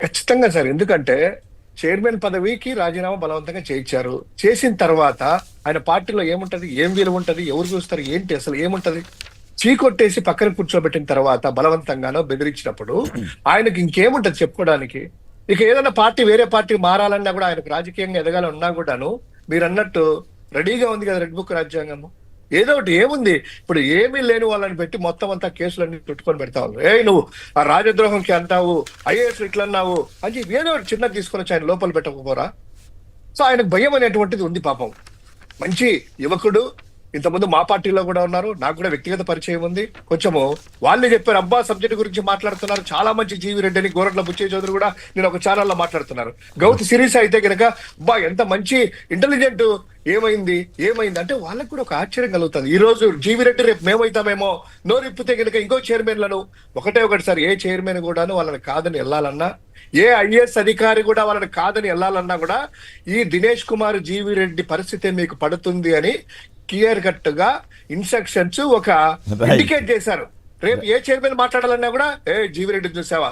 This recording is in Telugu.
ఖచ్చితంగా సార్. ఎందుకంటే చైర్మన్ పదవికి రాజీనామా బలవంతంగా చేయించారు. చేసిన తర్వాత ఆయన పార్టీలో ఏముంటది, ఏం విలువ ఉంటది, ఎవరు చూస్తారు, ఏంటి అసలు ఏముంటది? చీకొట్టేసి పక్కన కూర్చోబెట్టిన తర్వాత బలవంతంగానో బెదిరించినప్పుడు ఆయనకి ఇంకేముంటది చెప్పుకోవడానికి? ఇక ఏదైనా పార్టీ వేరే పార్టీ మారాలన్నా కూడా, ఆయనకు రాజకీయంగా ఎదగాలన్నా కూడాను మీరు అన్నట్టు రెడీగా ఉంది కదా రెడ్ బుక్ రాజ్యాంగము. ఏదో ఒకటి ఏముంది, ఇప్పుడు ఏమీ లేని వాళ్ళని పెట్టి మొత్తం అంతా కేసులన్నీ చుట్టుకొని పెడతా ఉన్నారు. నువ్వు ఆ రాజద్రోహంకి అంటావు, ఐఏఎస్ ఇట్లా అన్నావు అని చెప్పి ఏదో ఒకటి చిన్నది తీసుకొని వచ్చి ఆయన లోపల పెట్టకపోరా? సో ఆయనకు భయం అనేటువంటిది ఉంది పాపం. మంచి యువకుడు, ఇంతకుముందు మా పార్టీలో కూడా ఉన్నారు, నాకు కూడా వ్యక్తిగత పరిచయం ఉంది. కొంచెము వాళ్ళే చెప్పారు, అబ్బా సబ్జెక్ట్ గురించి మాట్లాడుతున్నారు, చాలా మంచి జీవి రెడ్డి అని గోరట్ల బుచ్చయ్య చౌదరి కూడా నేను ఒక ఛానల్లో మాట్లాడుతున్నారు. గౌతి సిరీస్ అయితే కనుక అబ్బా ఎంత మంచి ఇంటెలిజెంట్, ఏమైంది అంటే వాళ్ళకి కూడా ఒక ఆశ్చర్యం కలుగుతుంది. ఈ రోజు జీవి రెడ్డి రేపు మేమైతామేమో నోరిప్పితే కనుక ఇంకో చైర్మన్లను ఒకటి ఏ చైర్మన్ కూడాను వాళ్ళని కాదని వెళ్ళాలన్నా, ఏ ఐఏఎస్ అధికారి కూడా వాళ్ళని కాదని వెళ్ళాలన్నా కూడా ఈ దినేష్ కుమార్ జీవి రెడ్డి పరిస్థితి మీకు పడుతుంది అని క్లియర్ కట్ గా ఇన్స్ట్రక్షన్స్ ఒక ఇండికేట్ చేశారు. రేపు ఏ చైర్మన్ మాట్లాడాలన్నా కూడా జీవి రెడ్డి చూసావా,